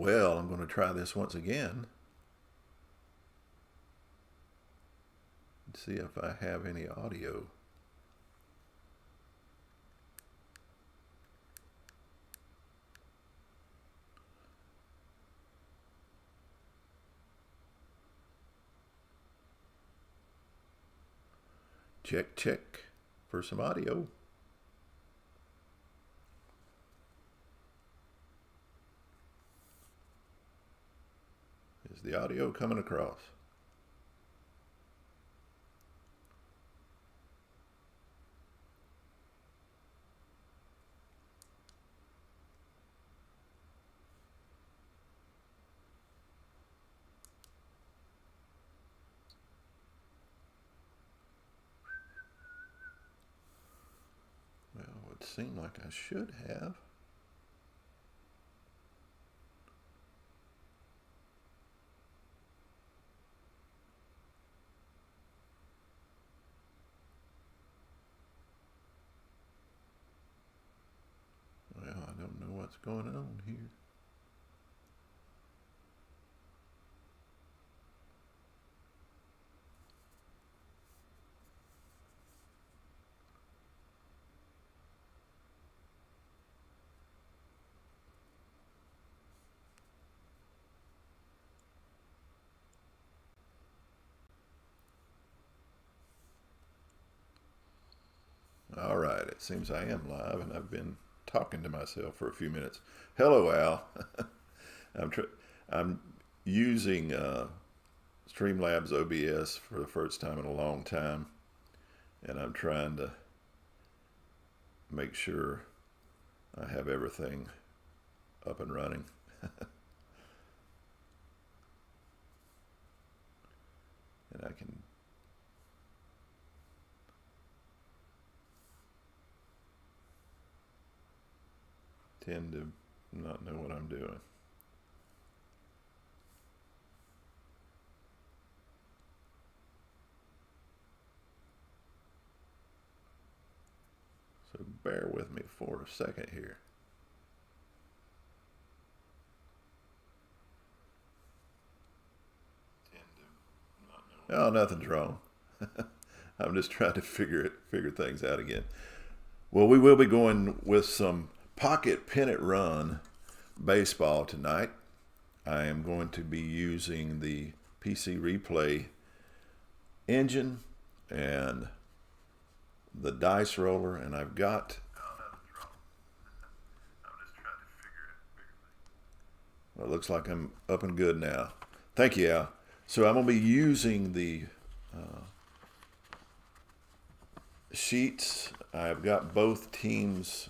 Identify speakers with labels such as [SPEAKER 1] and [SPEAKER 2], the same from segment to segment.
[SPEAKER 1] Well, I'm going to try this once again and see if I have any audio. Check, check for some audio. Is the audio coming across? Well, it would seem like I should have. Well, I don't know what's going on here. All right, it seems I am live, and I've been talking to myself for a few minutes. Hello, Al. I'm using Streamlabs OBS for the first time in a long time, and I'm trying to make sure I have everything up and running. And I can tend to not know what I'm doing. So bear with me for a second here. Oh, nothing's wrong. I'm just trying to figure things out again. Well, we will be going with some pocket pennant run baseball tonight. I am going to be using the PC replay engine and the dice roller, and I've got well, it looks like I'm up and good now. Thank you, Al. So I'm going to be using the sheets. I've got both teams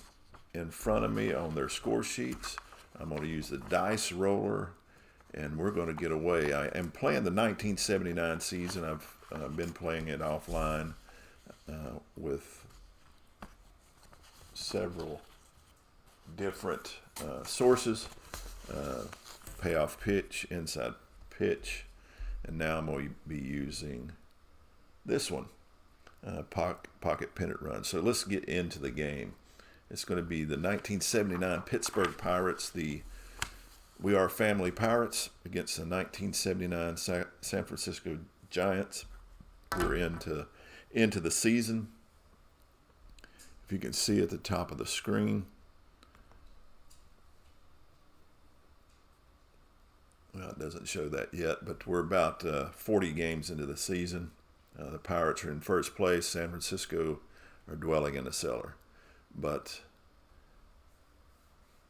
[SPEAKER 1] in front of me on their score sheets. I'm going to use the dice roller, and we're going to get away. I am playing the 1979 season. I've been playing it offline with several different sources. Payoff pitch, inside pitch, and now I'm going to be using this one, pocket pennant run. So let's get into the game. It's going to be the 1979 Pittsburgh Pirates, the We Are Family Pirates, against the 1979 San Francisco Giants. We're into the season. If you can see at the top of the screen, well, it doesn't show that yet, but we're about 40 games into the season. The Pirates are in first place. San Francisco are dwelling in the cellar. But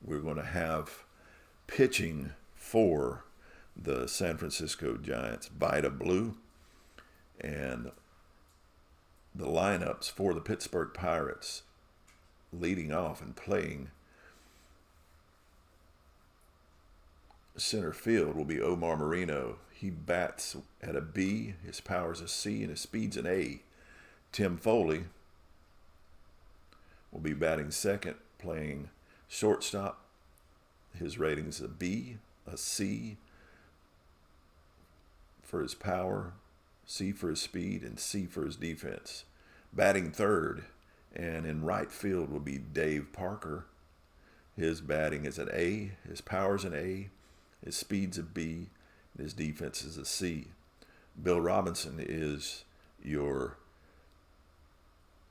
[SPEAKER 1] we're going to have pitching for the San Francisco Giants, Vida Blue, and the lineups for the Pittsburgh Pirates leading off and playing center field will be Omar Marino. He bats at a B, his power's a C, and his speed's an A. Tim Foley will be batting second, playing shortstop. His rating's a B, a C for his power, C for his speed, and C for his defense. Batting third, and in right field will be Dave Parker. His batting is an A, his power's an A, His speed's a B, and his defense is a C. Bill Robinson is your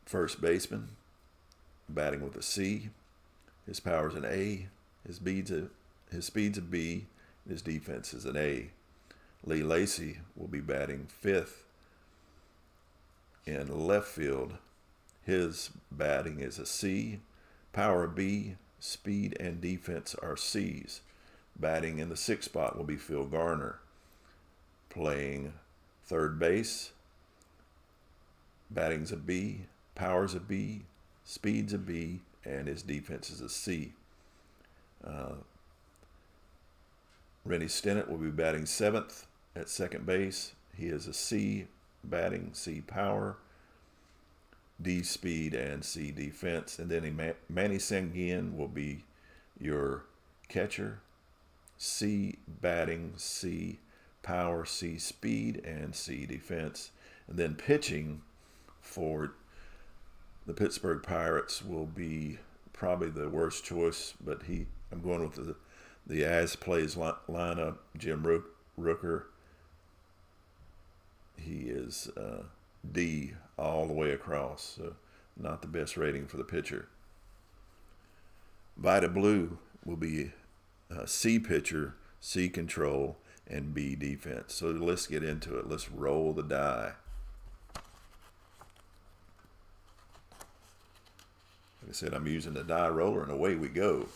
[SPEAKER 1] first baseman, batting with a C. His power's an A. His speed's a B. And his defense is an A. Lee Lacy will be batting fifth in left field. His batting is a C. Power B. Speed and defense are C's. Batting in the sixth spot will be Phil Garner. Playing third base. Batting's a B. Power's a B. Speed's a B. And his defense is a C. Rennie Stennett will be batting seventh at second base. He is a C batting, C power, D speed, and C defense. And then Manny Sanguin will be your catcher, C batting, C power, C speed, and C defense. And then pitching for the Pittsburgh Pirates will be probably the worst choice, but I'm going with the as plays lineup. Jim Rooker, he is D all the way across, so not the best rating for the pitcher. Vida Blue will be C pitcher, C control, and B defense. So let's get into it. Let's roll the die. Like I said, I'm using the die roller, and away we go.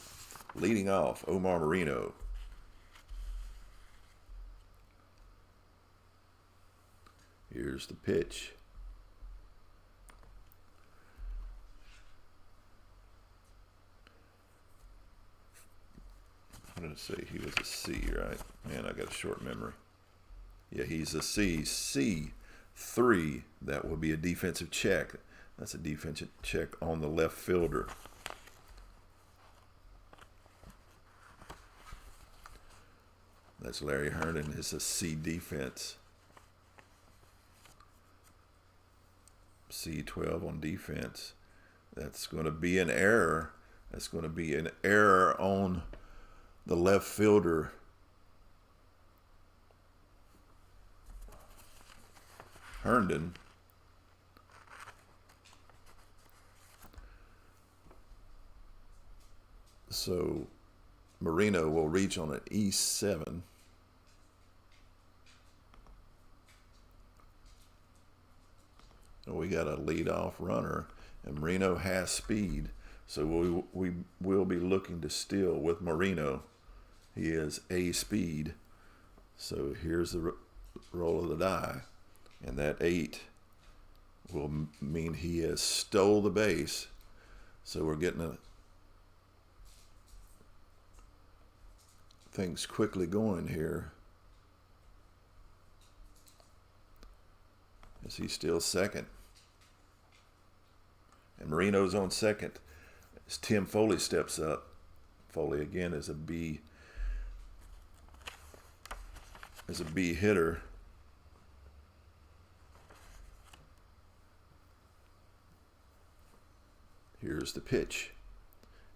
[SPEAKER 1] Leading off, Omar Moreno. Here's the pitch. What did I say? He was a C, right? Man, I got a short memory. Yeah, he's a C. C3, that will be a defensive check. That's a defensive check on the left fielder. That's Larry Herndon. It's a C defense. C12 on defense. That's going to be an error. That's going to be an error on the left fielder. Herndon. So Moreno will reach on an E7. And we got a leadoff runner, and Moreno has speed. So we will be looking to steal with Moreno. He is A speed. So here's the roll of the die. And that 8 will mean he has stole the base. So we're getting things quickly going here. Is he still second? And Moreno's on second as Tim Foley steps up. Foley again is a B hitter. Here's the pitch.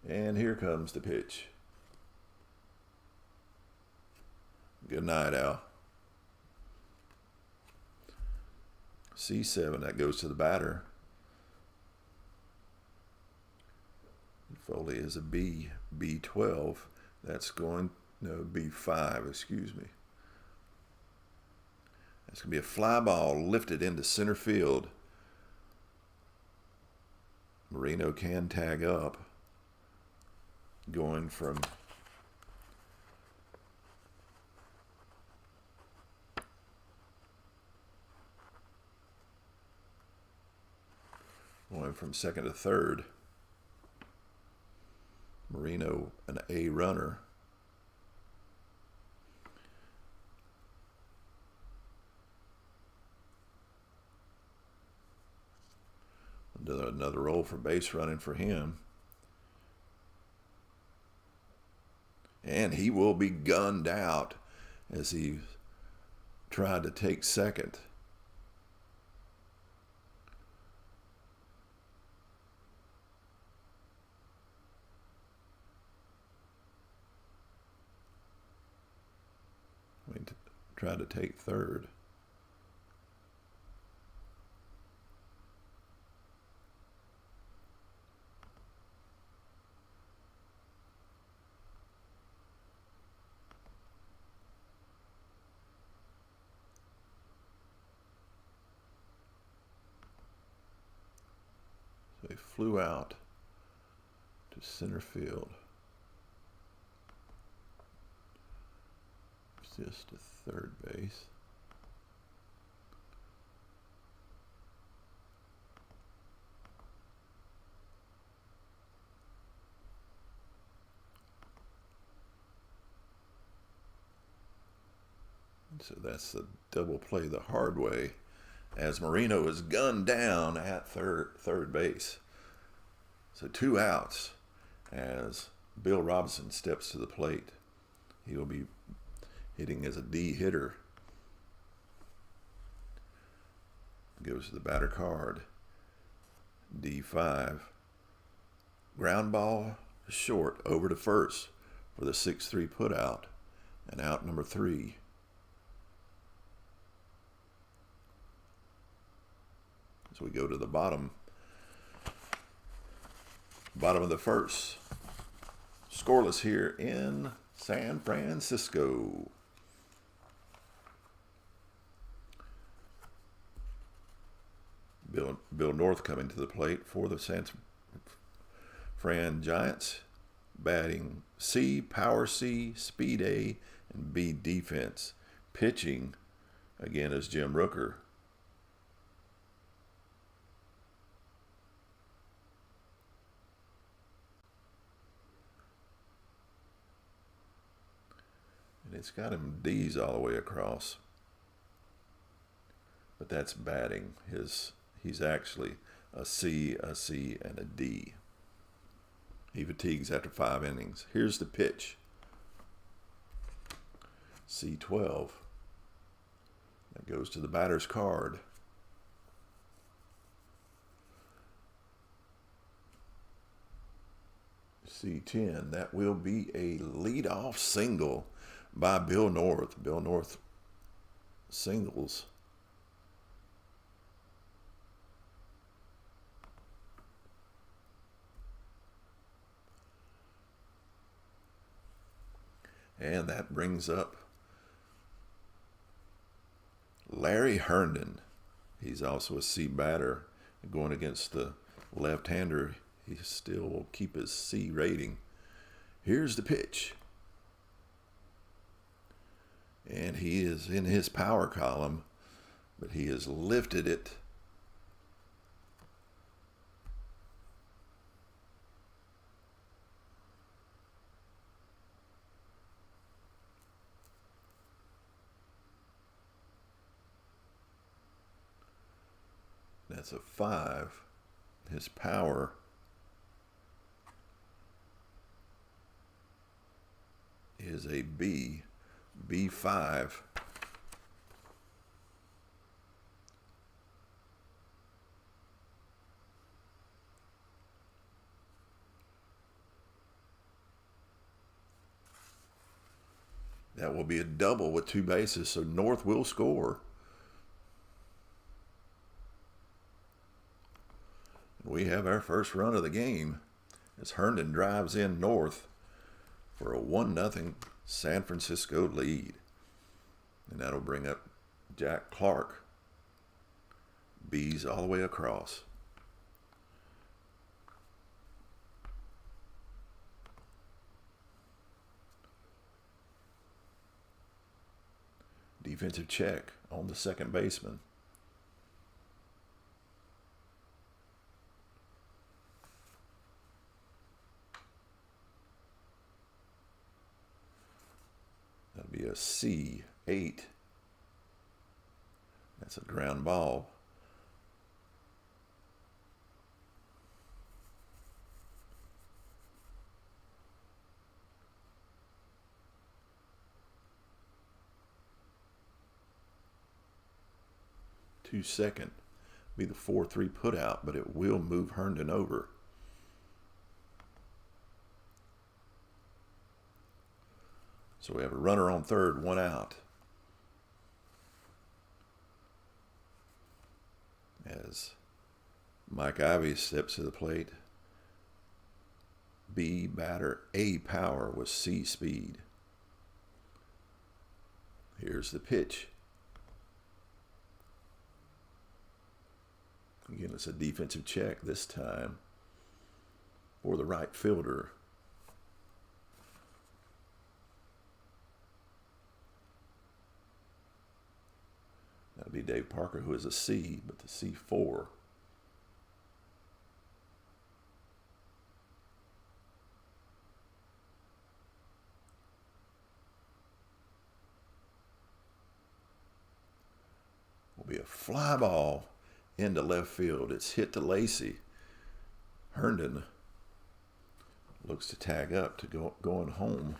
[SPEAKER 1] And here comes the pitch. Good night, Al. C7, that goes to the batter. Foley is a B, B12. That's going, no, B5, excuse me. That's going to be a fly ball lifted into center field. Moreno can tag up. Going from second to third. Moreno, an A runner. Another roll for base running for him. And he will be gunned out as he tried to take second. tried to take third. So he flew out to center field. Just to third base. And so that's the double play the hard way, as Marino is gunned down at third base. So 2 outs as Bill Robinson steps to the plate. He will be hitting as a D hitter. Goes to the batter card. D5. Ground ball short over to first for the 6-3 put out. And out number 3. So we go to the bottom of the first. Scoreless here in San Francisco. Bill North coming to the plate for the San Fran Giants. Batting C, power C, speed A, and B, defense. Pitching, again, is Jim Rooker. And it's got him D's all the way across. But that's batting. He's actually a C, and a D. He fatigues after 5 innings. Here's the pitch. C12. That goes to the batter's card. C10. That will be a leadoff single by Bill North. Bill North singles. And that brings up Larry Herndon. He's also a C batter. Going against the left-hander, he still will keep his C rating. Here's the pitch. And he is in his power column, but he has lifted it. That's a 5. His power is a B, B5. That will be a double with 2 bases, so North will score. We have our first run of the game as Herndon drives in North for a 1-0 San Francisco lead. And that'll bring up Jack Clark. B's all the way across. Defensive check on the second baseman. That'll be a C8. That's a ground ball. Second be the 4-3 put out, but it will move Herndon over. So we have a runner on third, 1 out. Mike Ivy steps to the plate. B batter, A power with C speed. Here's the pitch. Again, it's a defensive check this time for the right fielder. That'll be Dave Parker, who is a C, but the C4. Will be a fly ball into left field. It's hit to Lacey. Herndon looks to tag up to going home.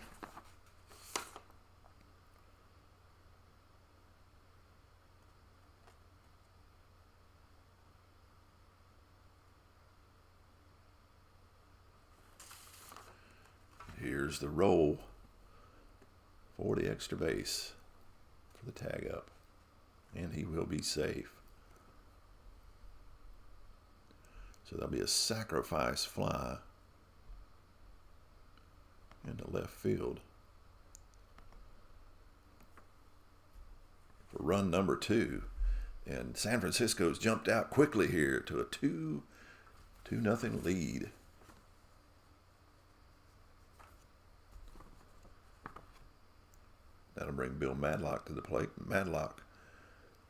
[SPEAKER 1] Here's the roll for the extra base for the tag up. And he will be safe. So there'll be a sacrifice fly into left field for run number 2. And San Francisco's jumped out quickly here to a 2-0 lead. That'll bring Bill Madlock to the plate. Madlock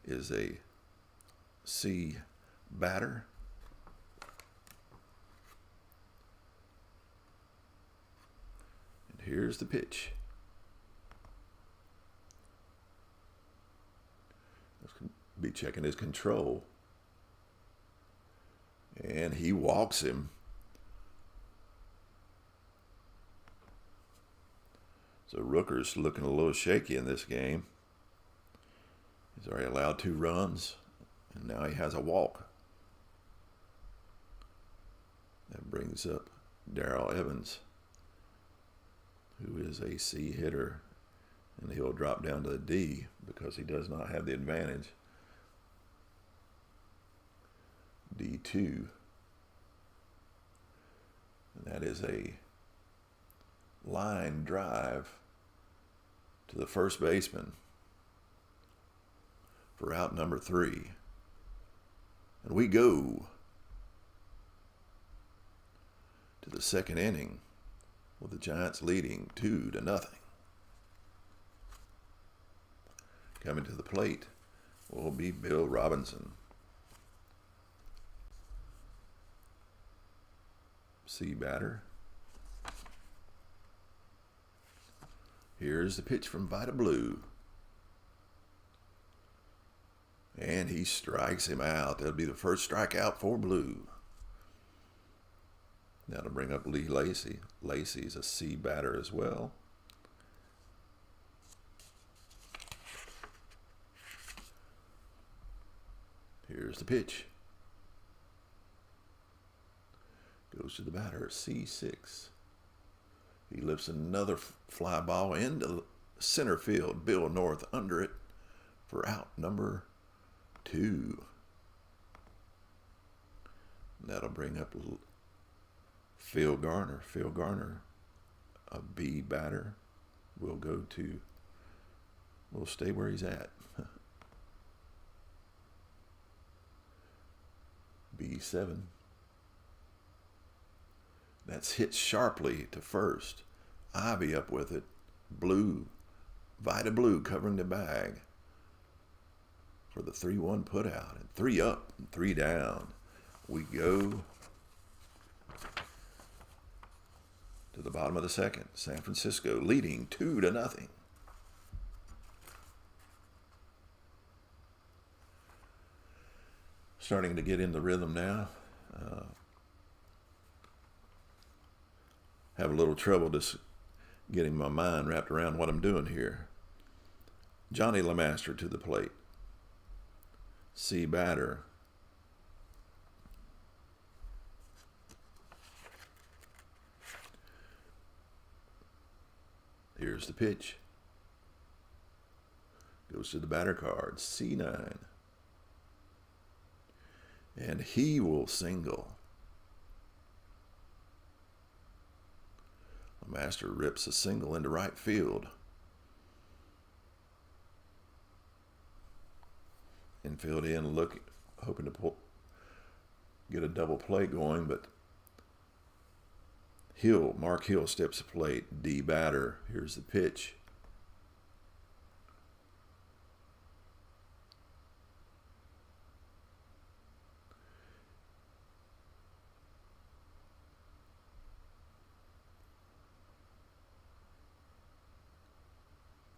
[SPEAKER 1] is a C batter. And here's the pitch. Let's be checking his control. And he walks him. So Rooker's looking a little shaky in this game. He's already allowed 2 runs, and now he has a walk. That brings up Darrell Evans, who is a C hitter, and he'll drop down to the D because he does not have the advantage. D2. And that is a line drive to the first baseman for out number 3. And we go to the second inning with the Giants leading 2-0. Coming to the plate will be Bill Robinson. C batter. Here's the pitch from Vita Blue. And he strikes him out. That'll be the first strikeout for Blue. That'll bring up Lee Lacey. Lacey's a C batter as well. Here's the pitch. Goes to the batter, C6. He lifts another fly ball into center field. Bill North under it for out number 2. That'll bring up Phil Garner. Phil Garner, a B batter, will stay where he's at. B7. That's hit sharply to first. Ivy up with it. Blue, Vita Blue covering the bag for the 3-1 put out. And 3 up and 3 down. We go to the bottom of the second. San Francisco leading 2-0. Starting to get in the rhythm now. Have a little trouble just getting my mind wrapped around what I'm doing here. Johnny LeMaster to the plate. C batter. Here's the pitch. Goes to the batter card. C9. And he will single. Lemaster rips a single into right field. Infield in, hoping to get a double play going, but Mark Hill steps to plate. D batter. Here's the pitch.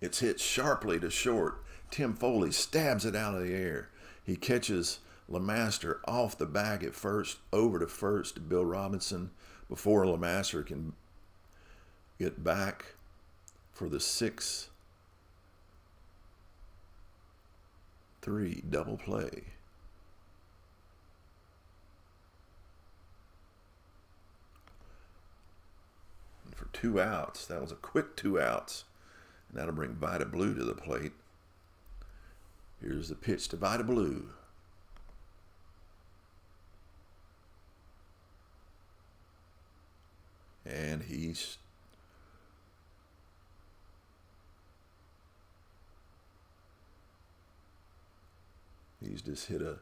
[SPEAKER 1] It's hit sharply to short. Tim Foley stabs it out of the air. He catches Lemaster off the bag at first, over to first to Bill Robinson before Lemaster can get back for the 6-3 double play. And for 2 outs, that was a quick 2 outs. And that'll bring Vida Blue to the plate. Here's the pitch to Vida Blue. And he's just hit a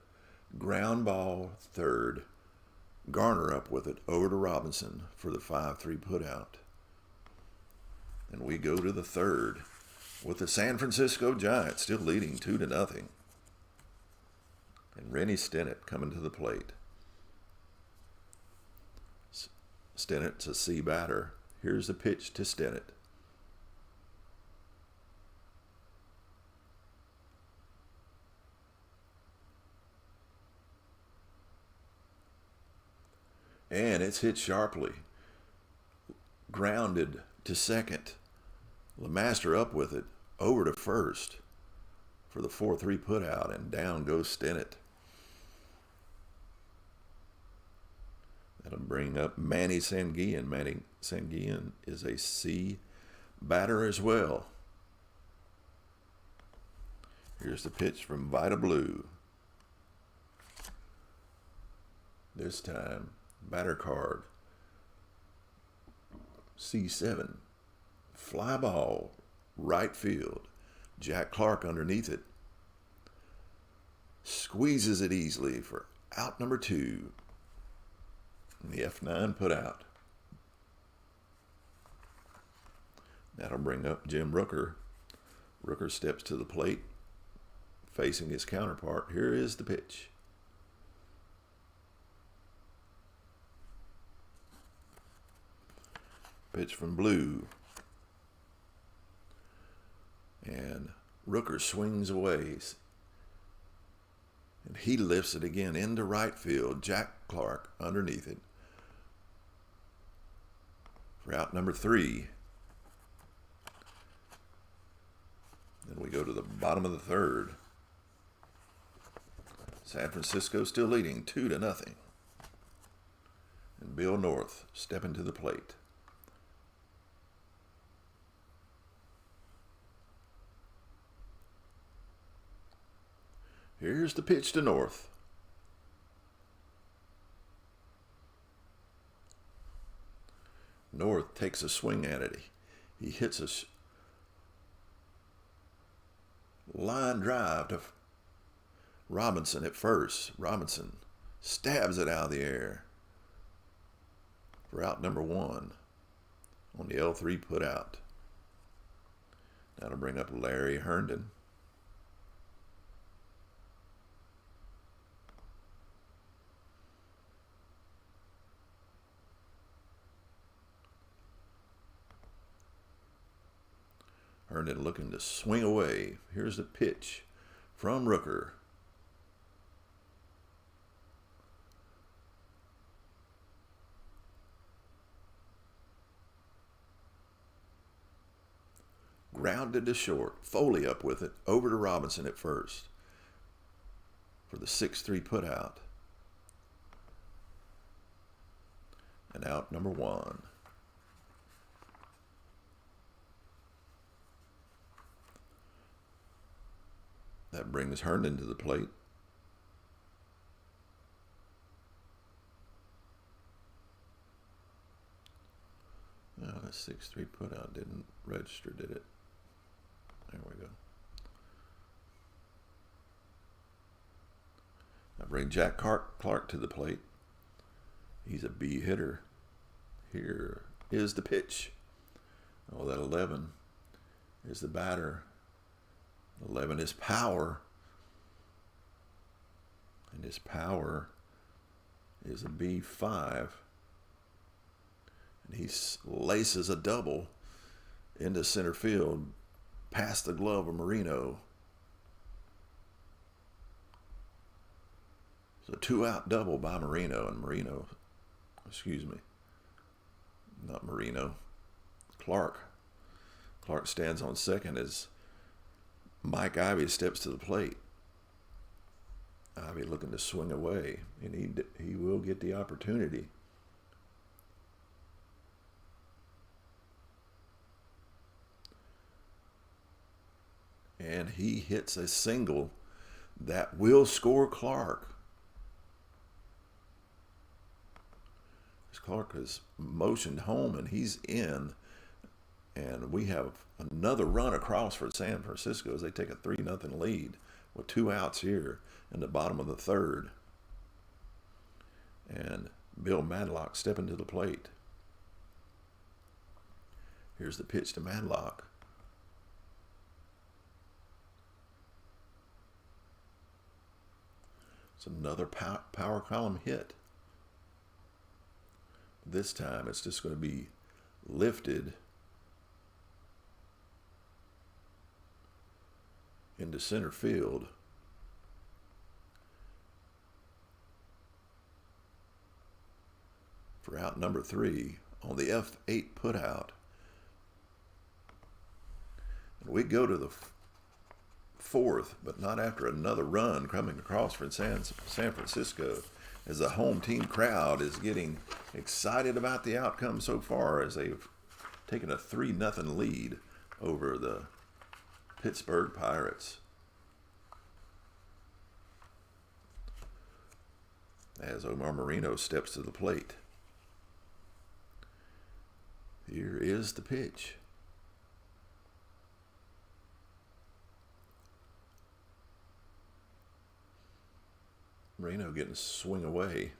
[SPEAKER 1] ground ball third. Garner up with it over to Robinson for the 5-3 putout. And we go to the third with the San Francisco Giants still leading 2-0. And Rennie Stennett coming to the plate. Stennett's a C batter. Here's the pitch to Stennett. And it's hit sharply. Grounded to second. Lemaster up with it, over to first for the 4-3 putout, and down goes Stennett. That'll bring up Manny Sanguillen. Manny Sanguillen is a C batter as well. Here's the pitch from Vida Blue. This time, batter card. C7. Fly ball, right field. Jack Clark underneath it. Squeezes it easily for out number 2. And the F9 put out. That'll bring up Jim Rooker. Rooker steps to the plate, facing his counterpart. Here is the pitch. Pitch from Blue. And Rooker swings away. And he lifts it again into right field. Jack Clark underneath it. For out number 3. Then we go to the bottom of the third. San Francisco still leading 2-0. And Bill North stepping to the plate. Here's the pitch to North. North takes a swing at it. He hits a line drive to Robinson at first. Robinson stabs it out of the air for out number 1 on the L3 putout. That'll bring up Larry Herndon. Herndon looking to swing away. Here's the pitch from Rooker. Grounded to short. Foley up with it. Over to Robinson at first for the 6-3 putout. And out number 1. That brings Herndon to the plate. 6-3 put out didn't register, did it? There we go. I bring Jack Clark to the plate. He's a B hitter. Here is the pitch. Oh, that 11 is the batter. 11 is power. And his power is a B5. And he laces a double into center field past the glove of Marino. It's a 2-out double by Marino. And Clark stands on second as Mike Ivy steps to the plate. Ivy looking to swing away, and he will get the opportunity. And he hits a single that will score Clark. Clark is motioned home, and he's in. And we have another run across for San Francisco as they take a 3-0 lead with 2 outs here in the bottom of the third. And Bill Madlock stepping to the plate. Here's the pitch to Madlock. It's another power column hit. This time it's just going to be lifted into center field. For out number 3 on the F8 putout. And we go to the 4th, but not after another run coming across from San Francisco, as the home team crowd is getting excited about the outcome so far, as they've taken a 3-0 lead over the Pittsburgh Pirates. As Omar Marino steps to the plate. Here is the pitch. Marino getting a swing away.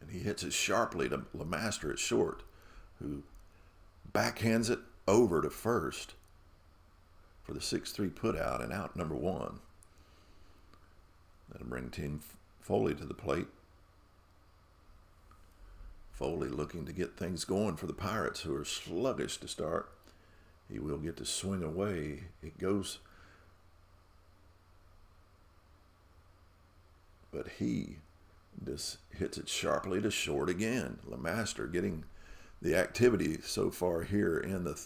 [SPEAKER 1] And he hits it sharply to LeMaster at short, who backhands it over to first for the 6-3 putout and out number 1. That'll bring Tim Foley to the plate. Foley looking to get things going for the Pirates, who are sluggish to start. He will get to swing away. It goes, but he just hits it sharply to short again. LeMaster getting the activity so far here in the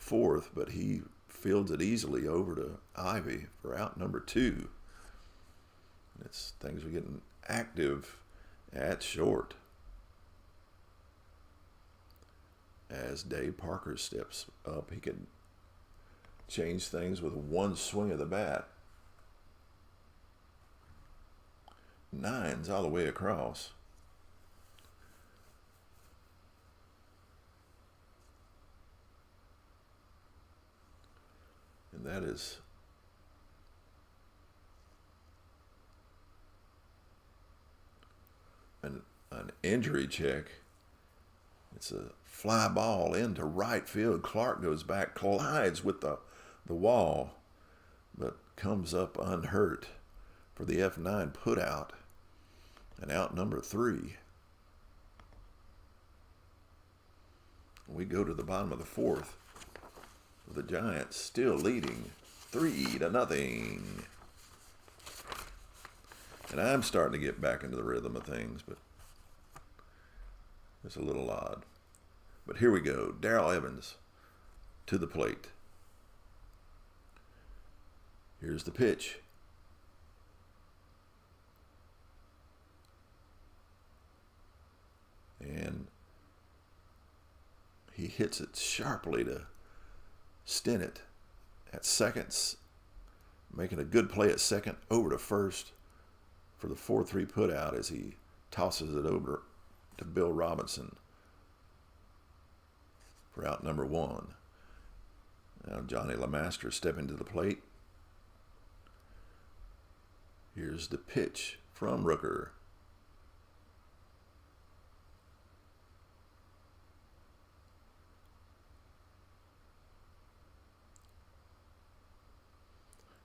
[SPEAKER 1] 4th, but he fields it easily over to Ivy for out number 2. Things are getting active at short as Dave Parker steps up. He can change things with one swing of the bat. 9's all the way across. And that is an injury check. It's a fly ball into right field. Clark goes back, collides with the wall, but comes up unhurt for the F9 putout and out number 3. We go to the bottom of the 4th with the Giants still leading 3-0. And I'm starting to get back into the rhythm of things, but it's a little odd. But here we go. Darrell Evans to the plate. Here's the pitch. And he hits it sharply to Stennett at seconds, making a good play at second, over to first for the 4-3 putout as he tosses it over to Bill Robinson for out number 1. Now Johnny LeMaster stepping to the plate. Here's the pitch from Rooker.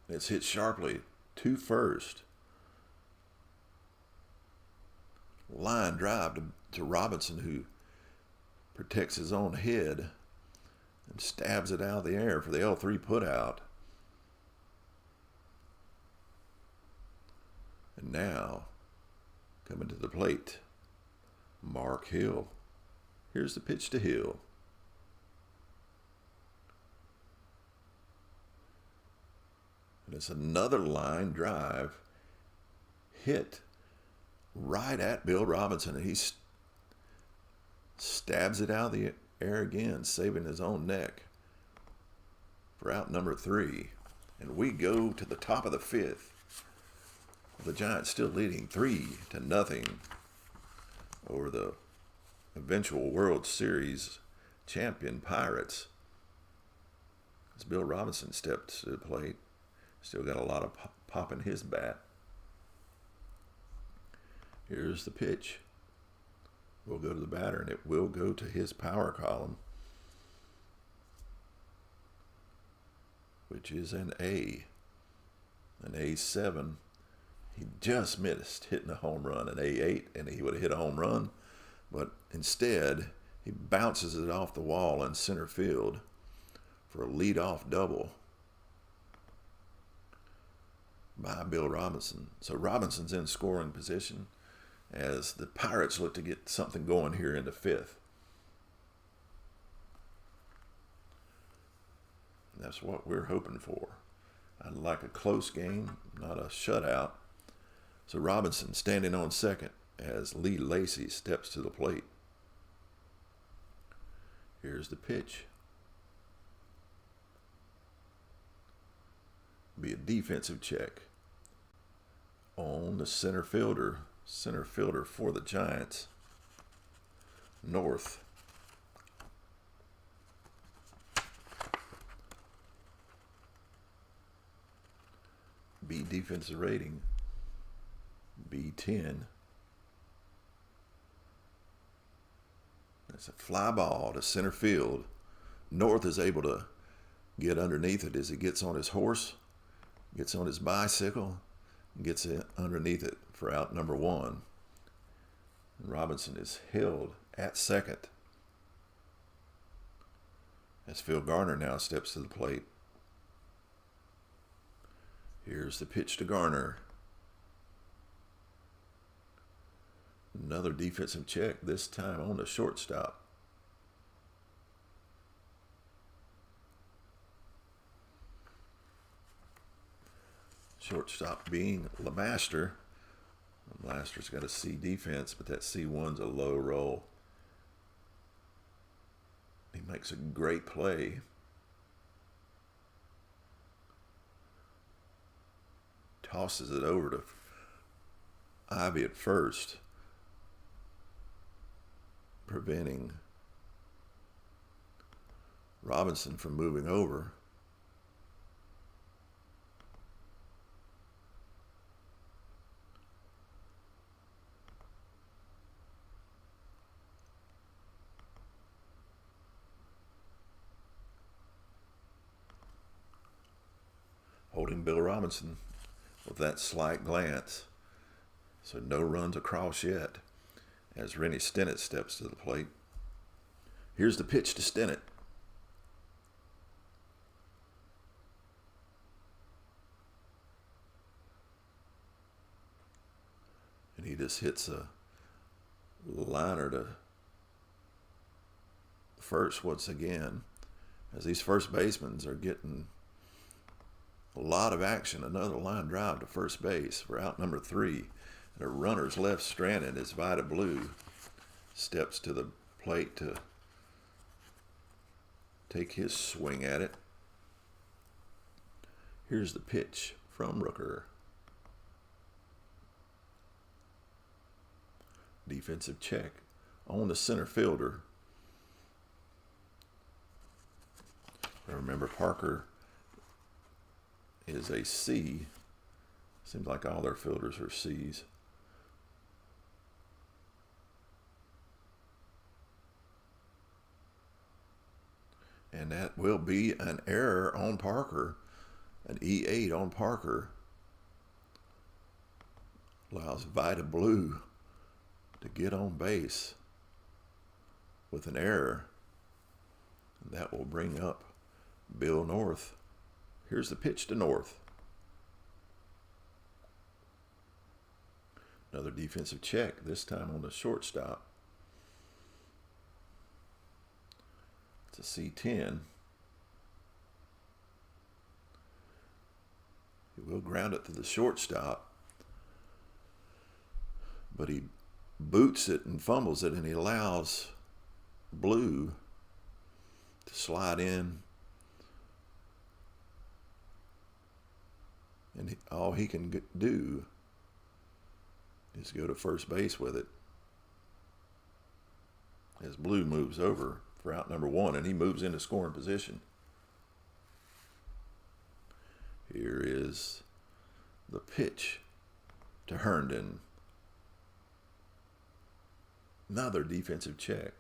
[SPEAKER 1] It's hit sharply to first. Line drive to Robinson, who protects his own head and stabs it out of the air for the L3 putout. And now, coming to the plate, Mark Hill. Here's the pitch to Hill. And it's another line drive hit right at Bill Robinson. And he stabs it out of the air again, saving his own neck for out number 3. And we go to the top of the 5th. The Giants still leading 3-0 over the eventual World Series champion Pirates. As Bill Robinson stepped to the plate. Still got a lot of pop in his bat. Here's the pitch. We'll go to the batter, and it will go to his power column, which is an A. An A7. He just missed hitting a home run, an A8, and he would have hit a home run, but instead he bounces it off the wall in center field for a leadoff double by Bill Robinson. So Robinson's in scoring position as the Pirates look to get something going here in the 5th. And that's what we're hoping for. I'd like a close game, not a shutout. So Robinson standing on second as Lee Lacy steps to the plate. Here's the pitch. Be a defensive check on the center fielder for the Giants, North. B defensive rating, B10. That's a fly ball to center field. North is able to get underneath it as he gets on his horse, gets on his bicycle, and gets it underneath it for out number 1. And Robinson is held at second as Phil Garner now steps to the plate. Here's the pitch to Garner. Another defensive check, this time on the shortstop. Shortstop being LeMaster. LeMaster's got a C defense, but that C1's a low roll. He makes a great play. Tosses it over to Ivy at first, preventing Robinson from moving over. Holding Bill Robinson with that slight glance. So no runs across yet as Rennie Stennett steps to the plate. Here's the pitch to Stennett. And he just hits a liner to first once again, as these first basemen are getting a lot of action. Another line drive to first base for out number 3. And a runner's left stranded as Vida Blue steps to the plate to take his swing at it. Here's the pitch from Rooker. defensive check on the center fielder. Remember, Parker is a C. Seems like all their fielders are C's. And that will be an error on Parker. An E8 on Parker allows Vita Blue to get on base with an error. And that will bring up Bill North. Here's the pitch to North. Another defensive check, this time on the shortstop. It's a C10. He will ground it to the shortstop, but he boots it and fumbles it, and he allows Blue to slide in. And all he can do is go to first base with it as Blue moves over for out number 1, and he moves into scoring position. Here is the pitch to Herndon. Another defensive check,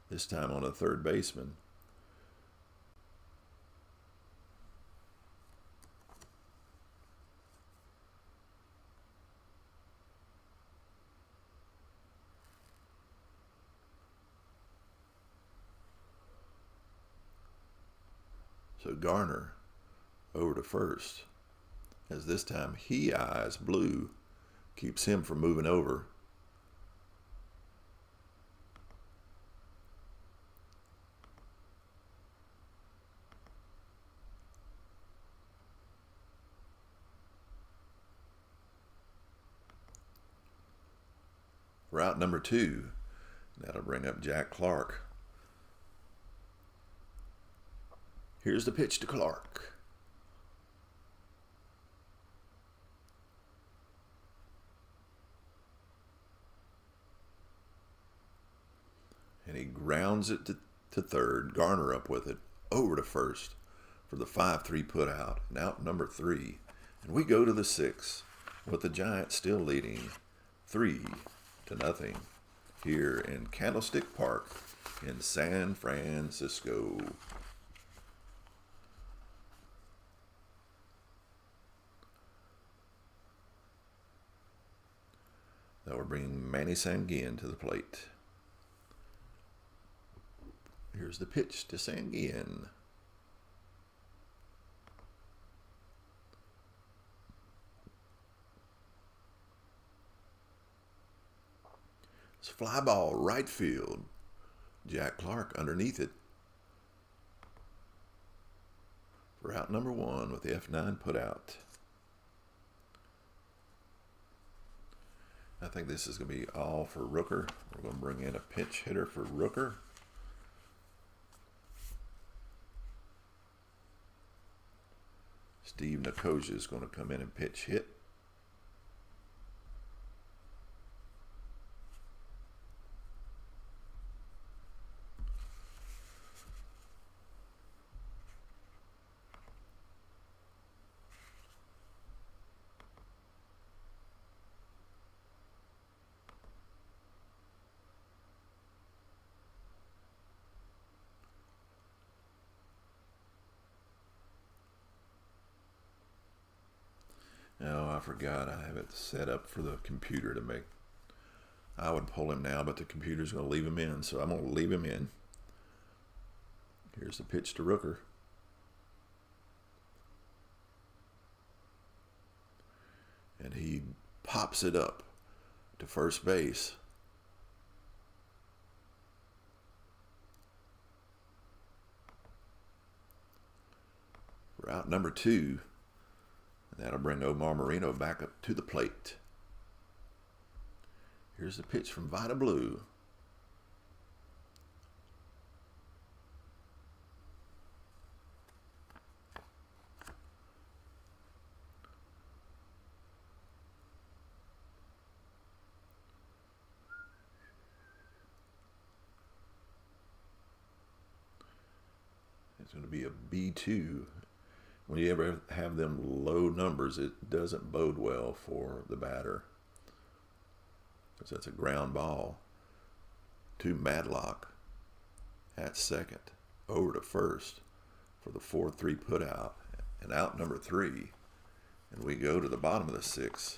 [SPEAKER 1] this time on a third baseman. So Garner over to first, as this time he eyes Blue, keeps him from moving over. Route number 2, that'll bring up Jack Clark. Here's the pitch to Clark. And he grounds it to third. Garner up with it, over to first for the 5-3 put out. And out number 3. And we go to the 6th with the Giants still leading 3-0 here in Candlestick Park in San Francisco. Now we're bringing Manny Sanguin to the plate. Here's the pitch to Sanguin. It's a fly ball, right field. Jack Clark underneath it. For out number 1 with the F9 put out. I think this is going to be all for Rooker. We're going to bring in a pinch hitter for Rooker. Steve Nicosia is going to come in and pitch hit. Oh, I forgot. I have it set up for the computer to make. I would pull him now, but the computer's going to leave him in, so I'm going to leave him in. Here's the pitch to Rooker. And he pops it up to first base. For out number 2. That'll bring Omar Moreno back up to the plate. Here's the pitch from Vita Blue. It's going to be a B2. When you ever have them low numbers, it doesn't bode well for the batter, because that's a ground ball to Madlock at second, over to first for the 4-3 put out, and out number 3. And we go to the bottom of the 6th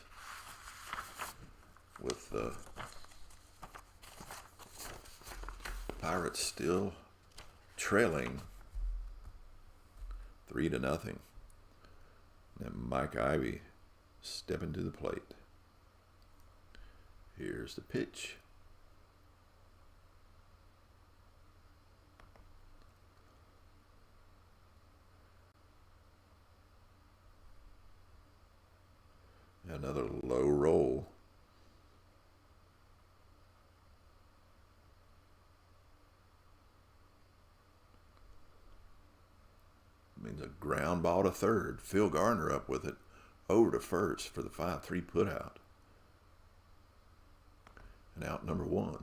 [SPEAKER 1] with the Pirates still trailing 3-0. And Mike Ivy stepping to the plate. Here's the pitch. Another low roll. Means a ground ball to third. Phil Garner up with it, over to first for the 5-3 put out. And out number 1.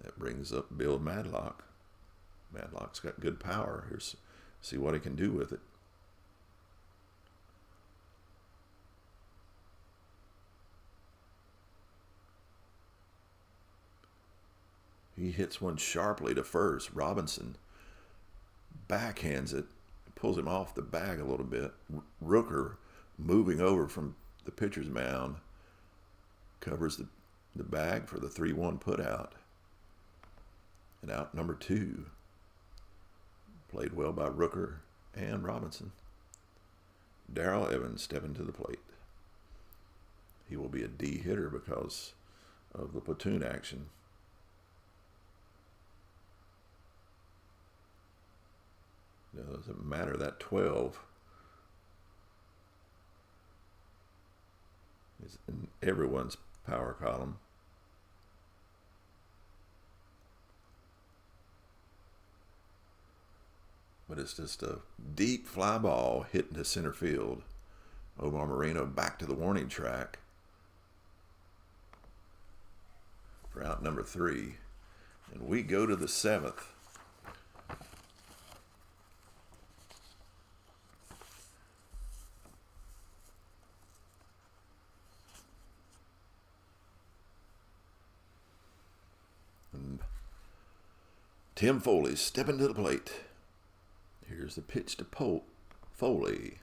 [SPEAKER 1] That brings up Bill Madlock. Madlock's got good power. Here's see what he can do with it. He hits one sharply to first. Robinson backhands it, pulls him off the bag a little bit. Rooker, moving over from the pitcher's mound, covers the bag for the 3-1 put out. And out number 2. Played well by Rooker and Robinson. Darrell Evans stepping to the plate. He will be a D hitter because of the platoon action. It doesn't matter, that 12 is in everyone's power column. But it's just a deep fly ball hit into center field. Omar Moreno back to the warning track for out number 3. And we go to the 7th. Tim Foley stepping to the plate. Here's the pitch to Foley.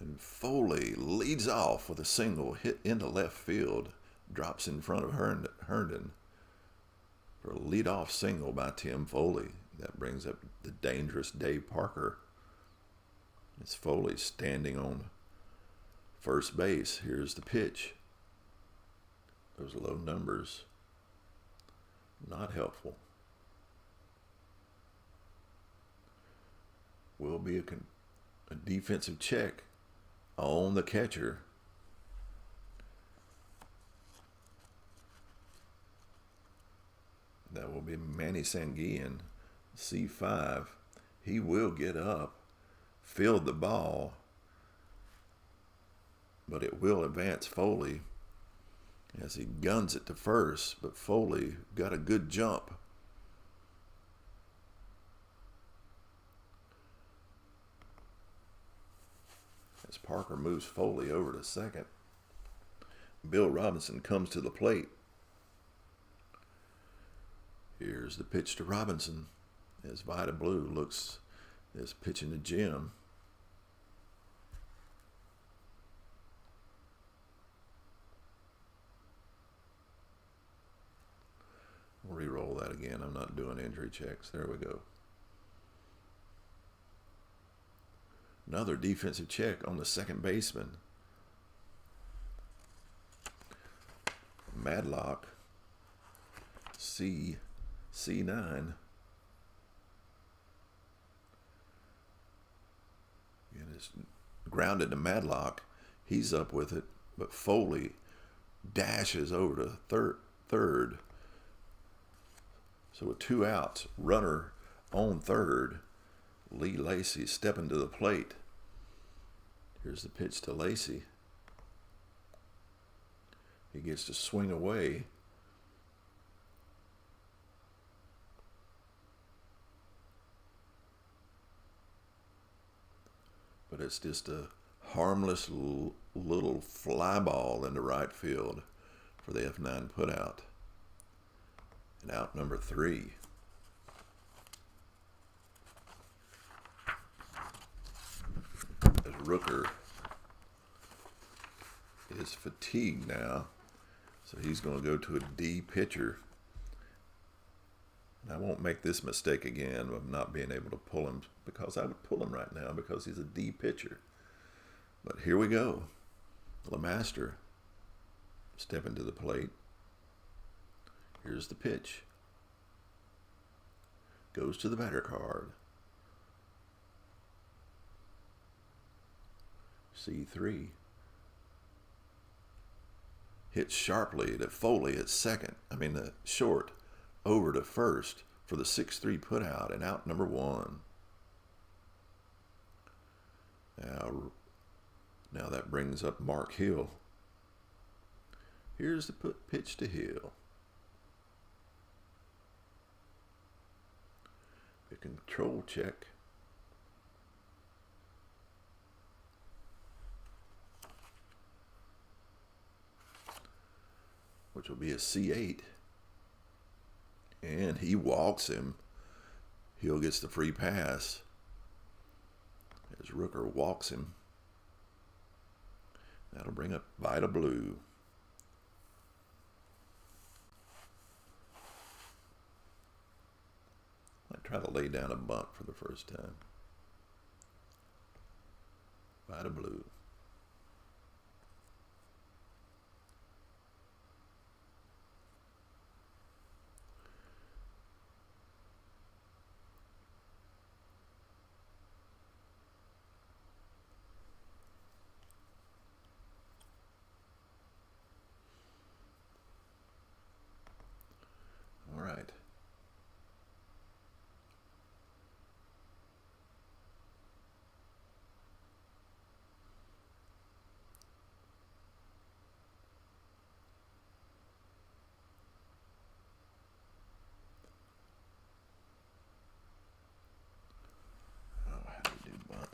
[SPEAKER 1] And Foley leads off with a single hit into left field. Drops in front of Herndon for a leadoff single by Tim Foley. That brings up the dangerous Dave Parker. It's Foley standing on first base. Here's the pitch. Those low numbers, not helpful. Will be a defensive check on the catcher. That will be Manny Sanguillen, C5. He will get up, field the ball, but it will advance Foley as he guns it to first, but Foley got a good jump. As Parker moves Foley over to second, Bill Robinson comes to the plate. Here's the pitch to Robinson as Vida Blue looks as pitching to Jim. We'll re-roll that again. I'm not doing injury checks. There we go. Another defensive check on the second baseman. Madlock, C9. And it's grounded to Madlock. He's up with it, but Foley dashes over to third. So with 2 outs, runner on third. Lee Lacy stepping to the plate. Here's the pitch to Lacey. He gets to swing away. But it's just a harmless little fly ball into right field for the F9 putout. And out number 3. As Rooker is fatigued now, so he's going to go to a D pitcher. And I won't make this mistake again of not being able to pull him, because I would pull him right now because he's a D pitcher. But here we go. LeMaster stepping to the plate. Here's the pitch. Goes to the batter card. C3. Hits sharply to Foley at second. The short, over to first for the 6-3 putout, and out number 1. Now that brings up Mark Hill. Here's the pitch to Hill. The control check. Which will be a C8. And he walks him. Hill gets the free pass as Rooker walks him. That'll bring up Vida Blue. I try to lay down a bunt for the first time. Vida Blue. All right.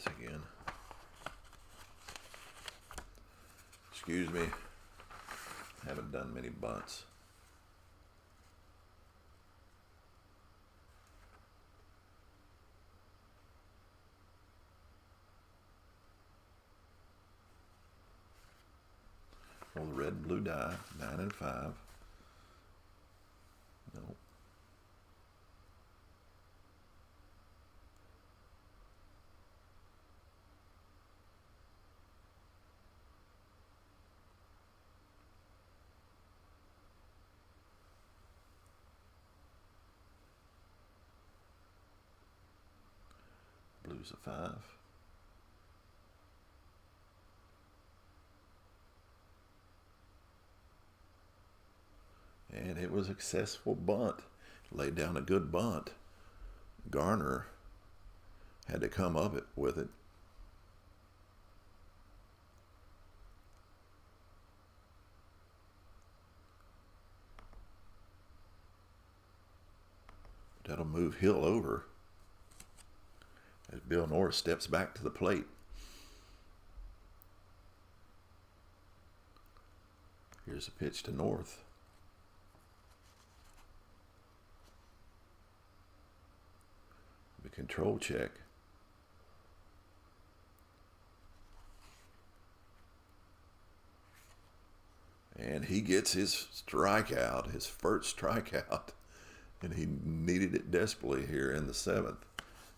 [SPEAKER 1] Again. Excuse me. Haven't done many bunts. Roll the red and blue die. 9 and 5. Nope. Blue's a 5. And it was a successful bunt. Laid down a good bunt. Garner had to come up with it. That'll move Hill over as Bill Norris steps back to the plate. Here's a pitch to North. The control check. And he gets his strikeout, his first strikeout. And he needed it desperately here in the 7th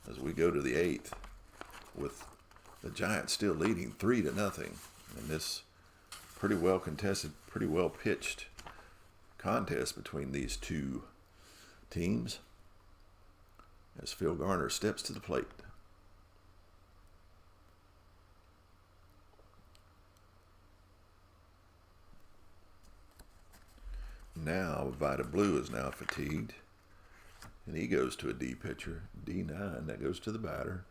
[SPEAKER 1] as we go to the 8th with the Giants still leading 3-0 in this pretty well contested, pretty well pitched contest between these two teams as Phil Garner steps to the plate. Now Vida Blue is now fatigued. And he goes to a D pitcher, D9, that goes to the batter.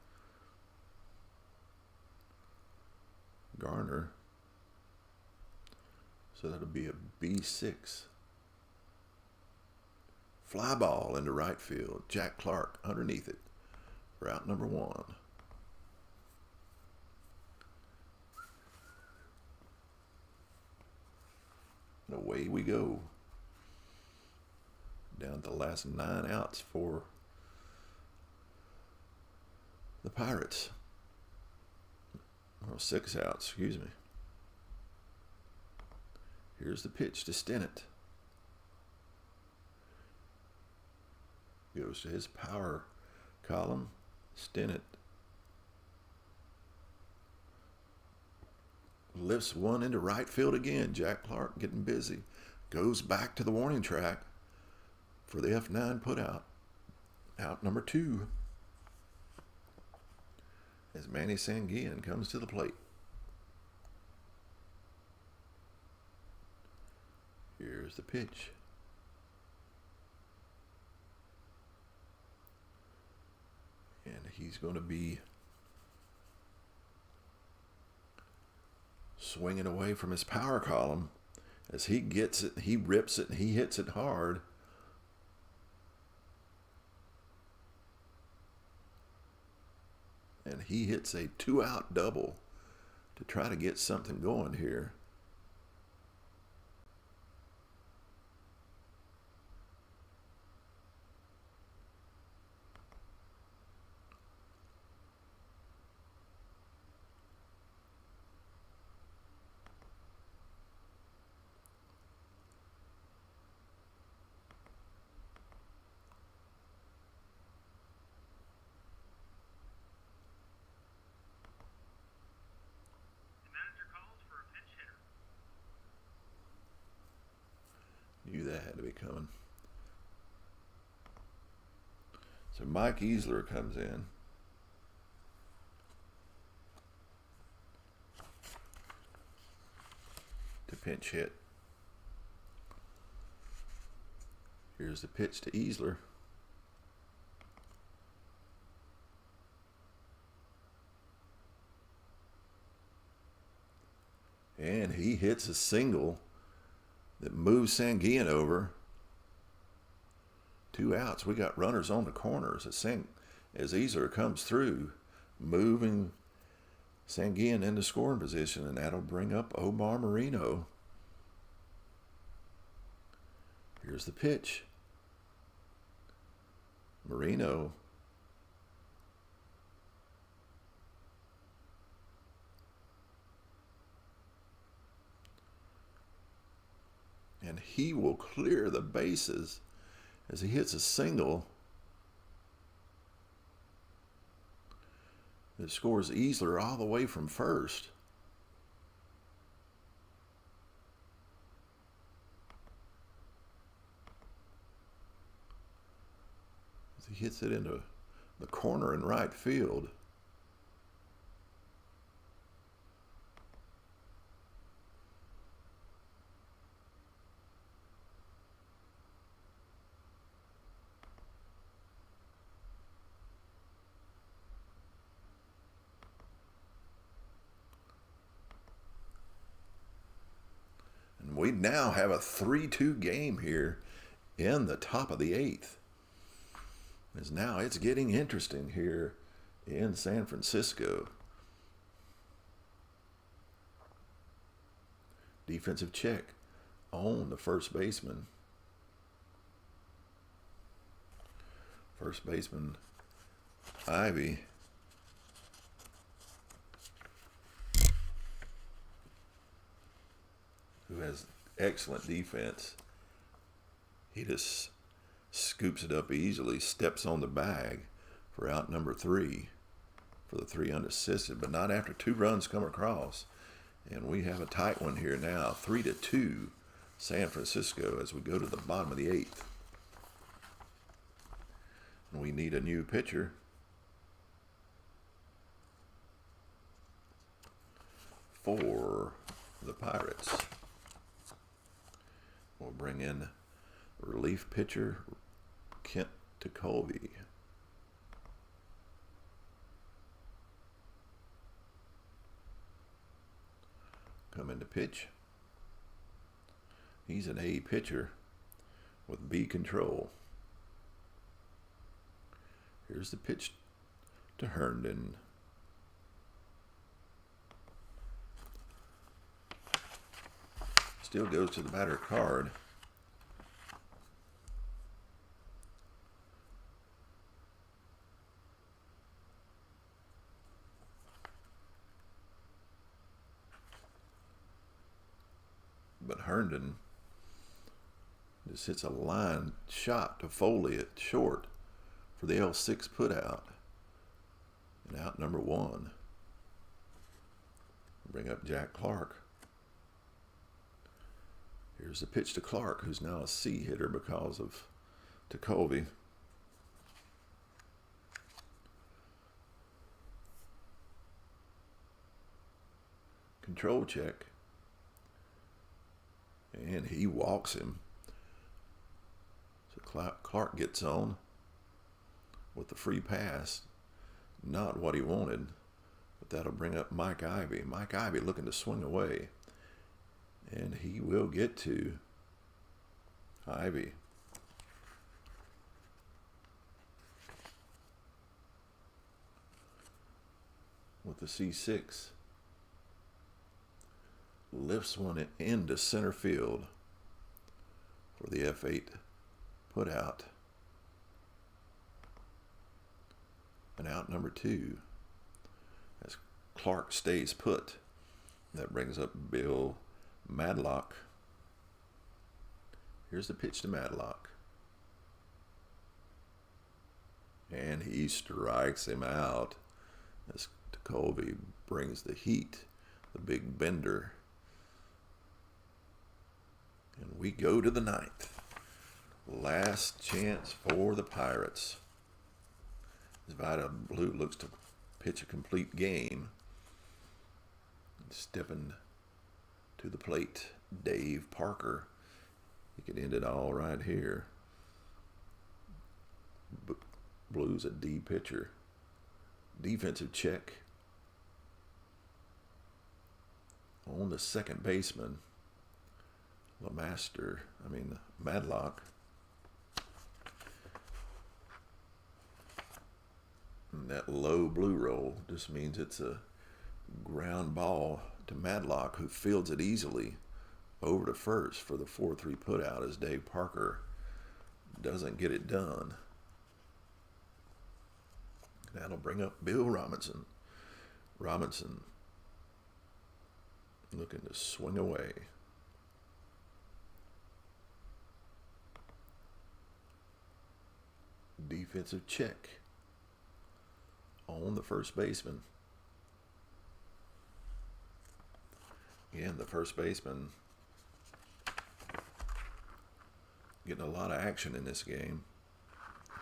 [SPEAKER 1] Garner. So that'll be a B6. Fly ball into right field. Jack Clark underneath it for out number 1. And away we go. Down to the last 9 outs for the Pirates. Oh, 6 outs, excuse me. Here's the pitch to Pennant. Goes to his power column. Pennant lifts one into right field again. Jack Clark getting busy. Goes back to the warning track for the F9 putout. Out number 2. As Manny Sanguillen comes to the plate. Here's the pitch. And he's going to be swinging away from his power column. As he gets it, he rips it, and he hits it hard. And he hits a 2-out double to try to get something going here. Knew that had to be coming. So Mike Easler comes in. To pinch hit. Here's the pitch to Easler. And he hits a single that moves Sanguillen over. 2 outs. We got runners on the corners as Easler comes through, moving Sanguillen into scoring position, and that'll bring up Omar Marino. Here's the pitch. Marino and he will clear the bases as he hits a single that scores Easler all the way from first. As he hits it into the corner in right field. We now have a 3-2 game here in the top of the 8th. As now it's getting interesting here in San Francisco. Defensive check on the first baseman. First baseman Ivy. Who has excellent defense. He just scoops it up easily, steps on the bag for out number 3 for the 3 unassisted, but not after 2 runs come across. And we have a tight one here now, 3-2 San Francisco as we go to the bottom of the 8th. And we need a new pitcher. For the Pirates. We'll bring in relief pitcher Kent Colby. come into pitch. He's an A pitcher with B control. Here's the pitch to Herndon. Still goes to the batter card. But Herndon just hits a line shot to Foley at short for the L6 put out. And out number 1. Bring up Jack Clark. Here's the pitch to Clark, who's now a C hitter because of Ticovey. Control check. And he walks him. So Clark gets on with the free pass. Not what he wanted, but that'll bring up Mike Ivy. Mike Ivy looking to swing away. And he will get to Ivy. With the C6. Lifts one into center field for the F8 put out. And out number 2 as Clark stays put. That brings up Bill Madlock. Here's the pitch to Madlock. And he strikes him out as Ticovey brings the heat, the big bender. And we go to the 9th. Last chance for the Pirates. Vida Blue looks to pitch a complete game. Stepping to the plate, Dave Parker. He could end it all right here. Blue's a D pitcher. Defensive check on the second baseman. Madlock. And that low blue roll just means it's a ground ball to Madlock, who fields it easily over to first for the 4-3 put out as Dave Parker doesn't get it done. That'll bring up Bill Robinson. Robinson looking to swing away. Defensive check on the first baseman. Again, the first baseman getting a lot of action in this game.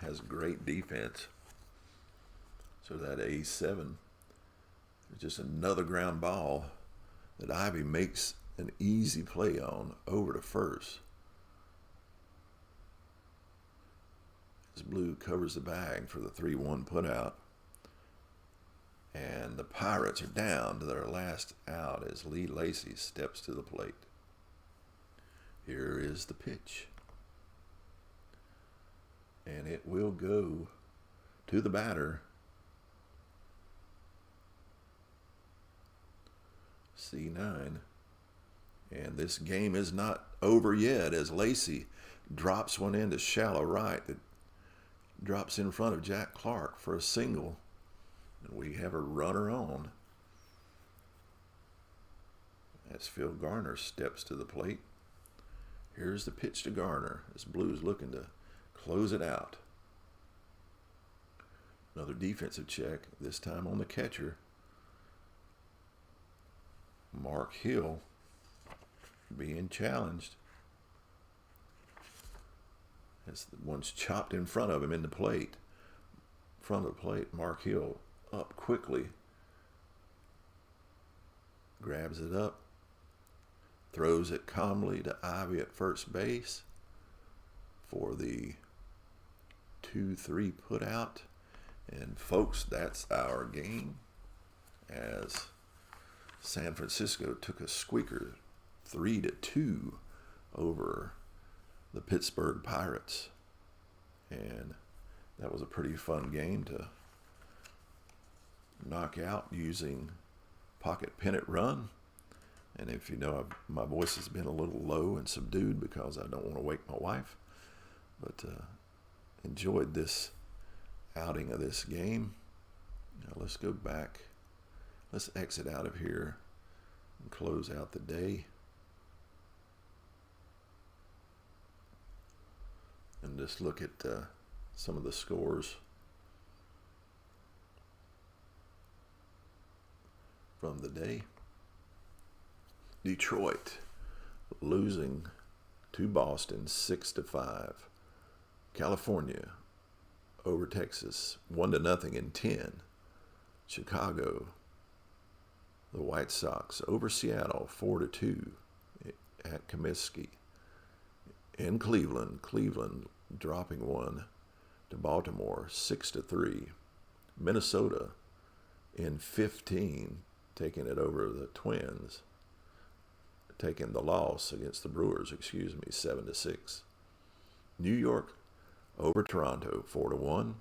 [SPEAKER 1] Has great defense. So that A7 is just another ground ball that Ivy makes an easy play on over to first. As Blue covers the bag for the 3-1 put out. And the Pirates are down to their last out as Lee Lacy steps to the plate. Here is the pitch. And it will go to the batter. C9. And this game is not over yet as Lacy drops one into shallow right that drops in front of Jack Clark for a single. And we have a runner on as Phil Garner steps to the plate. Here's the pitch to Garner as Blue's looking to close it out. Another defensive check, this time on the catcher. Mark Hill being challenged. As the one's chopped in front of him in the plate. Front of the plate, Mark Hill up quickly. Grabs it up. Throws it calmly to Ivy at first base for the 2-3 put out. And folks, that's our game as San Francisco took a squeaker 3-2 over the Pittsburgh Pirates. And that was a pretty fun game to knock out using pocket pennant run. And if you know, my voice has been a little low and subdued because I don't want to wake my wife. But enjoyed this outing of this game. Now let's go back. Let's exit out of here and close out the day. And just look at some of the scores from the day. Detroit losing to Boston 6-5. California over Texas 1-0 in 10. Chicago, the White Sox over Seattle 4-2 at Comiskey. In Cleveland dropping one to Baltimore 6-3. Minnesota in 15 taking it over the Twins, taking the loss against the Brewers, 7-6. New York over Toronto 4-1.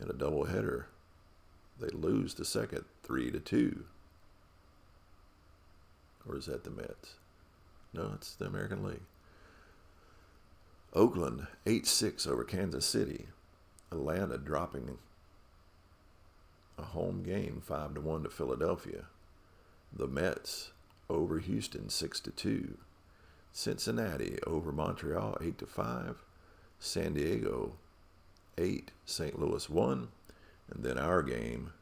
[SPEAKER 1] In a doubleheader, they lose the second 3-2. Or is that the Mets? No, it's the American League. Oakland 8-6 over Kansas City. Atlanta dropping a home game 5-1 to Philadelphia. The Mets over Houston 6-2. Cincinnati over Montreal 8-5. San Diego 8, St. Louis 1. And then our game,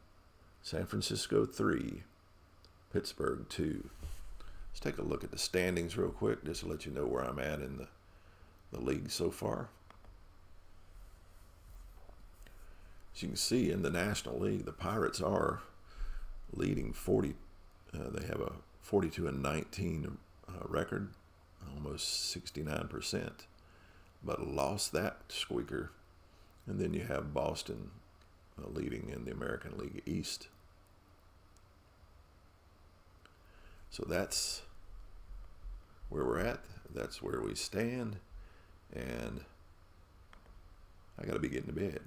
[SPEAKER 1] San Francisco 3, Pittsburgh 2. Let's take a look at the standings real quick, just to let you know where I'm at in the league so far. As you can see, in the National League, the Pirates are leading 40. They have a 42-19 record, almost 69%, but lost that squeaker. And then you have Boston leading in the American League East. So that's where we're at. That's where we stand. And I got to be getting to bed.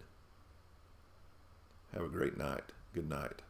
[SPEAKER 1] Have a great night. Good night.